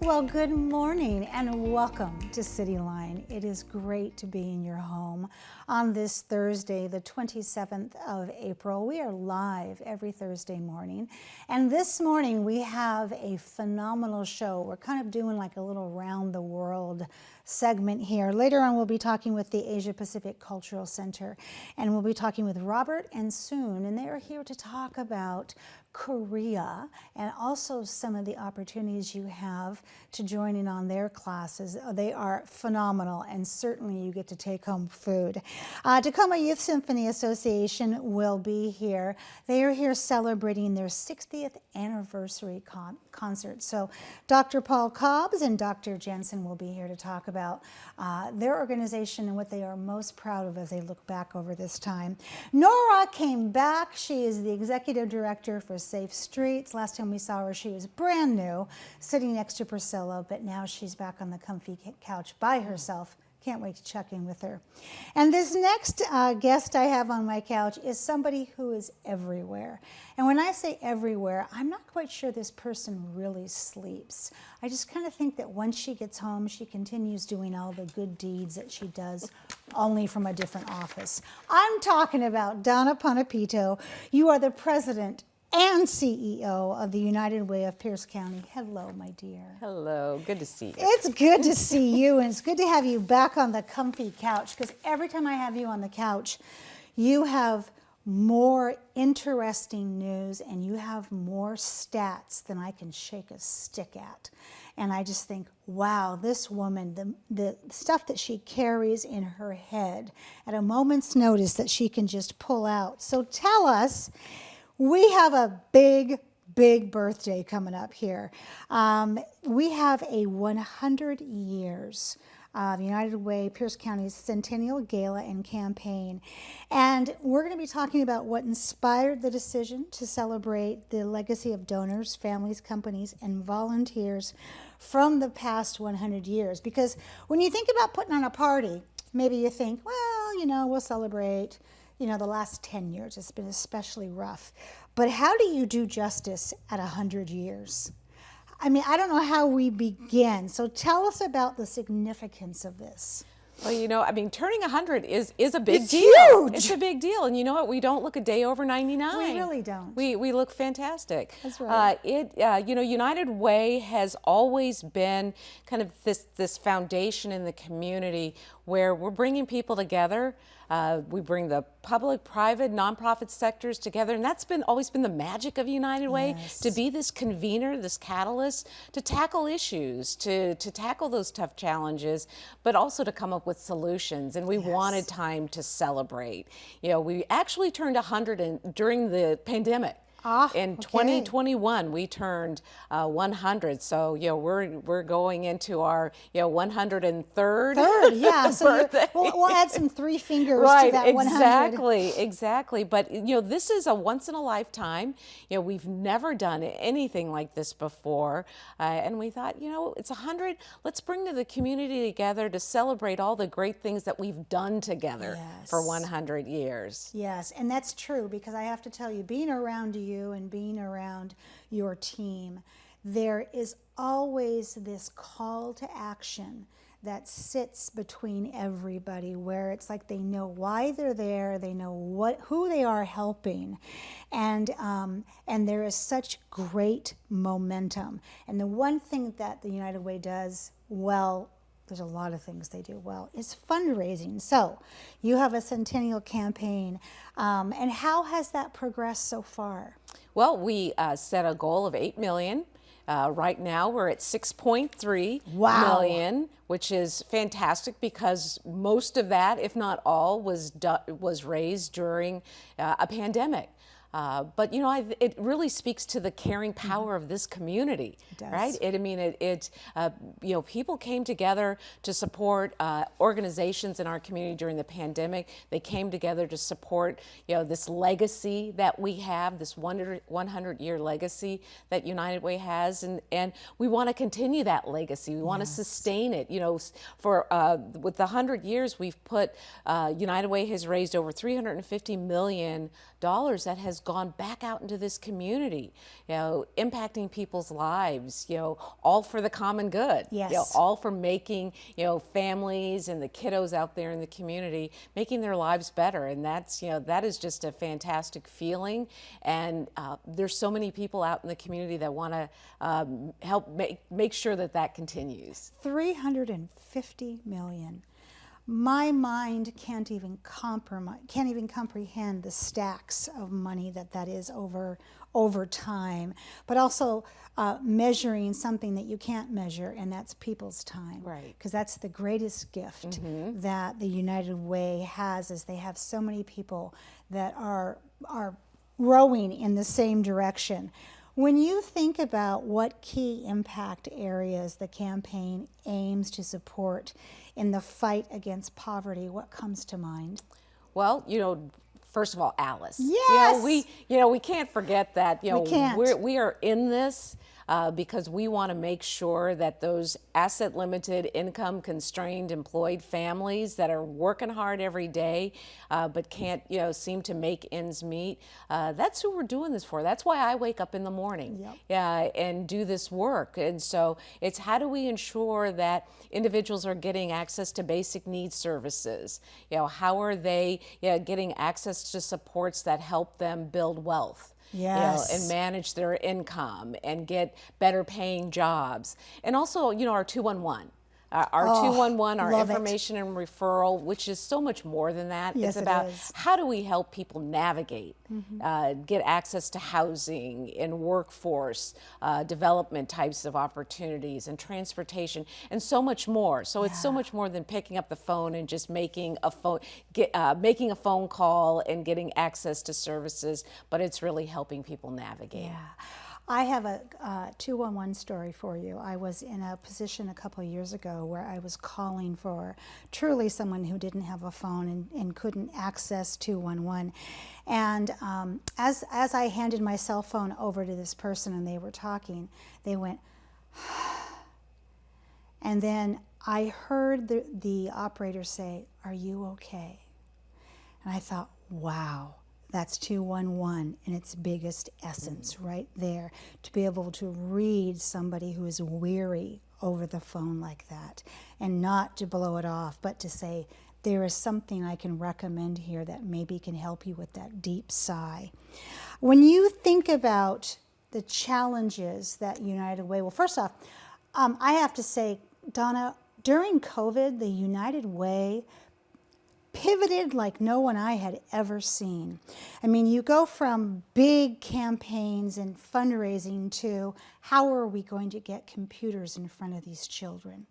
Well, good morning and welcome to Cityline. It is great to be in your home on this Thursday, the 27th of April. We are live every Thursday morning. And this morning we have a phenomenal show. We're kind of doing like a little round the world segment here. Later on, we'll be talking with the Asia Pacific Cultural Center, and we'll be talking with Robert and Soon, and they are here to talk about Korea and also some of the opportunities you have to join in on their classes. They are phenomenal, and certainly you get to take home food. Tacoma Youth Symphony Association will be here. They are here celebrating their 60th anniversary concert. So Dr. Paul Cobbs and Dr. Jensen will be here to talk about their organization and what they are most proud of as they look back over this time. Nora came back. She is the executive director for Safe Streets. Last time we saw her, she was brand new, sitting next to Priscilla, but now she's back on the comfy couch by herself. Can't wait to check in with her. And this next guest I have on my couch is somebody who is everywhere. And when I say everywhere, I'm not quite sure this person really sleeps. I just kind of think that once she gets home, she continues doing all the good deeds that she does, only from a different office. I'm talking about Donna Panapito. You are the president and CEO of the United Way of Pierce County. Hello, my dear. Hello, good to see you. It's good to see you, and it's good to have you back on the comfy couch, because every time I have you on the couch, you have more interesting news and you have more stats than I can shake a stick at. And I just think, wow, this woman, the stuff that she carries in her head at a moment's notice that she can just pull out. So tell us, we have a big birthday coming up here. We have a 100 years of United Way Pierce County's Centennial Gala and campaign. And we're going to be talking about what inspired the decision to celebrate the legacy of donors, families, companies, and volunteers from the past 100 years. Because when you think about putting on a party, maybe you think, well, you know, we'll celebrate, you know, the last 10 years. It's been especially rough. But how do you do justice at 100 years? I mean, I don't know how we begin. So tell us about the significance of this. Well, you know, I mean, turning 100 is a big deal. Huge. It's a big deal. And you know what? We don't look a day over 99. We really don't. We look fantastic. That's right. You know, United Way has always been kind of this foundation in the community where we're bringing people together. We bring the public, private, nonprofit sectors together, and that's always been the magic of United Way, Yes. to be this convener, this catalyst, to tackle issues, to tackle those tough challenges, but also to come up with solutions. And we wanted time to celebrate. You know, we actually turned 100 during the pandemic. In 2021, we turned 100. So, you know, we're going into our, you know, 103rd yeah. So birthday. We'll add some three fingers right, to that 100. Exactly. But, you know, this is a once in a lifetime. You know, we've never done anything like this before. And we thought, you know, it's 100. Let's bring the community together to celebrate all the great things that we've done together for 100 years. Yes, and that's true, because I have to tell you, being around you and being around your team, there is always this call to action that sits between everybody, where it's like they know why they're there, they know who they are helping, and there is such great momentum. And the one thing that the United Way does well, there's a lot of things they do well, is fundraising. So you have a Centennial campaign, and how has that progressed so far? Well, we set a goal of 8 million. Right now we're at 6.3 million, which is fantastic, because most of that, if not all, was raised during a pandemic. But, you know, it really speaks to the caring power of this community, right? You know, people came together to support organizations in our community during the pandemic. They came together to support, you know, this legacy that we have, this 100-year legacy that United Way has, and we want to continue that legacy. We want to sustain it. You know, for with the 100 years we've put, United Way has raised over $350 million that has gone back out into this community, impacting people's lives, all for the common good. Yes. All for making, families and the kiddos out there in the community, making their lives better. And that's, that is just a fantastic feeling. And there's so many people out in the community that want to help make sure that continues. 350 million. My mind can't even comprehend the stacks of money that is over time, but also measuring something that you can't measure, and that's people's time. Right. Because that's the greatest gift that the United Way has, is they have so many people that are rowing in the same direction. When you think about what key impact areas the campaign aims to support in the fight against poverty, what comes to mind? Well, first of all, Alice. Yes. We can't forget that. We can't. We are in this because we want to make sure that those asset limited, income constrained, employed families that are working hard every day but can't seem to make ends meet, that's who we're doing this for. That's why I wake up in the morning and do this work. And so it's, how do we ensure that individuals are getting access to basic needs services? How are they getting access to supports that help them build wealth? Yes. And manage their income and get better paying jobs. And also, our 211. Our 211, our information and referral, which is so much more than that. Yes, it's about it is. How do we help people navigate, get access to housing and workforce development types of opportunities and transportation and so much more. So it's so much more than picking up the phone and just making a phone call and getting access to services, but it's really helping people navigate. Yeah. I have a 211 story for you. I was in a position a couple of years ago where I was calling for truly someone who didn't have a phone and couldn't access 211. And as I handed my cell phone over to this person and they were talking, they went, and then I heard the operator say, "Are you okay?" And I thought, wow. That's 211 in its biggest essence right there, to be able to read somebody who is weary over the phone like that, and not to blow it off, but to say, there is something I can recommend here that maybe can help you with that deep sigh. When you think about the challenges that United Way, well, first off, I have to say, Donna, during COVID, the United Way pivoted like no one I had ever seen. I mean, you go from big campaigns and fundraising to how are we going to get computers in front of these children?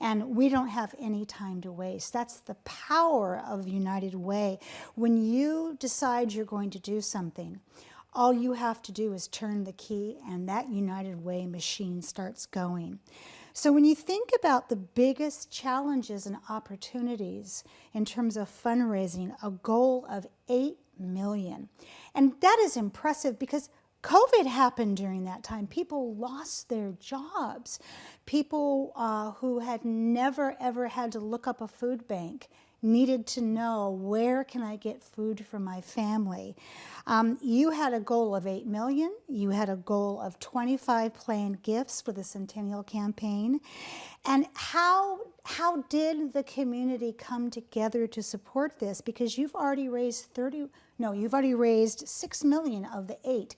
And we don't have any time to waste. That's the power of United Way. When you decide you're going to do something, all you have to do is turn the key and that United Way machine starts going. So when you think about the biggest challenges and opportunities in terms of fundraising, a goal of 8 million. And that is impressive because COVID happened during that time. People lost their jobs. People who had never ever had to look up a food bank needed to know, where can I get food for my family? You had a goal of 8 million. You had a goal of 25 planned gifts for the Centennial campaign. And how did the community come together to support this? Because you've already raised 6 million of the 8.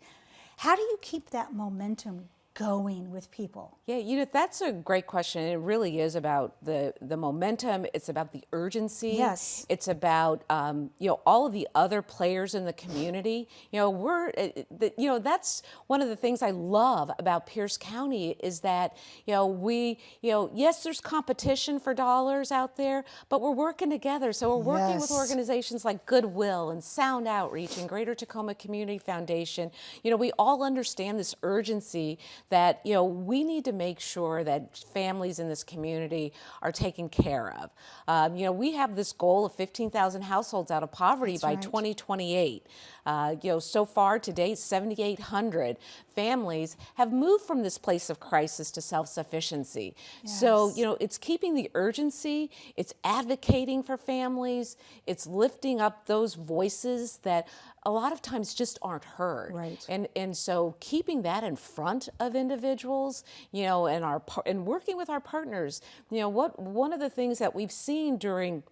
How do you keep that momentum going with people? Yeah, that's a great question. It really is about the momentum. It's about the urgency. Yes. It's about all of the other players in the community. That's one of the things I love about Pierce County is that yes, there's competition for dollars out there, but we're working together. So we're working with organizations like Goodwill and Sound Outreach and Greater Tacoma Community Foundation. We all understand this urgency that, you know, we need to make sure that families in this community are taken care of. You know, we have this goal of 15,000 households out of poverty That's by right. 2028. You know, so far to date, 7,800 families have moved from this place of crisis to self-sufficiency. So, you know, it's keeping the urgency, it's advocating for families, it's lifting up those voices that a lot of times just aren't heard. Right. And so keeping that in front of individuals, you know, and working with our partners, you know, one of the things that we've seen during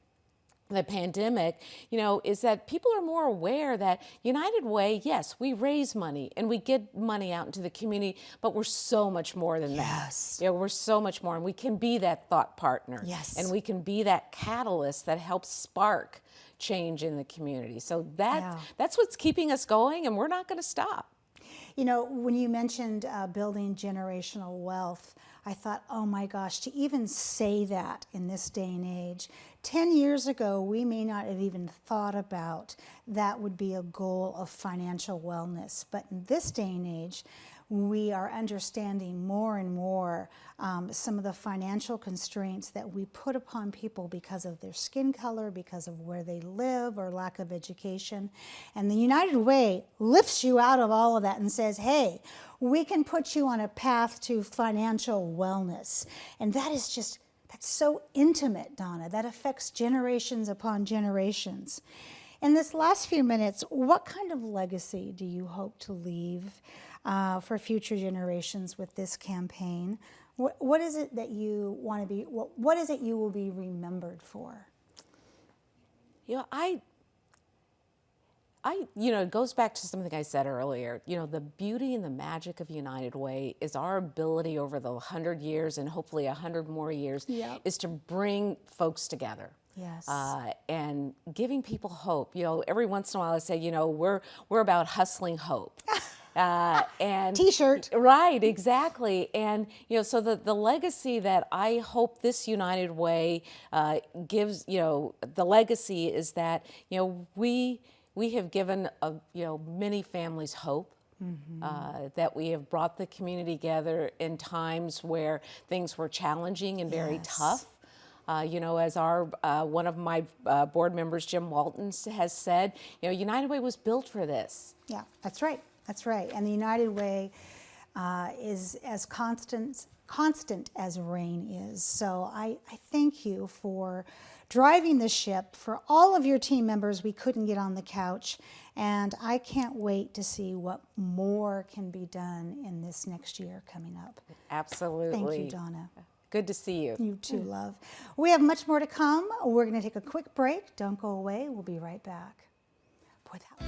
the pandemic, you know, is that people are more aware that United Way, yes, we raise money and we get money out into the community, but we're so much more than that. Yes. You know, we're so much more, and we can be that thought partner. Yes. And we can be that catalyst that helps spark change in the community. So that's what's keeping us going, and we're not going to stop. You know, when you mentioned building generational wealth, I thought, oh my gosh, to even say that in this day and age, 10 years ago, we may not have even thought about that would be a goal of financial wellness. But in this day and age, we are understanding more and more some of the financial constraints that we put upon people because of their skin color, because of where they live, or lack of education. And the United Way lifts you out of all of that and says, hey, we can put you on a path to financial wellness. And that is just, that's so intimate, Donna. That affects generations upon generations. In this last few minutes, what kind of legacy do you hope to leave for future generations with this campaign? What is it that you want to be, what is it you will be remembered for? You know, you know, it goes back to something I said earlier. You know, the beauty and the magic of United Way is our ability over the 100 years and hopefully 100 more years is to bring folks together. Yes. And giving people hope. You know, every once in a while I say, you know, we're about hustling hope. And T-shirt. Right, exactly. And, you know, so the legacy that I hope this United Way gives, you know, the legacy is that, you know, we have given, you know, many families hope. That we have brought the community together in times where things were challenging and very tough. You know, as our one of my board members, Jim Walton, has said, you know, United Way was built for this. Yeah, that's right. That's right. And the United Way is as constant as rain is. So I thank you for driving the ship. For all of your team members, we couldn't get on the couch. And I can't wait to see what more can be done in this next year coming up. Absolutely. Thank you, Donna. Good to see you. You too, love. We have much more to come. We're going to take a quick break. Don't go away. We'll be right back. Boy, that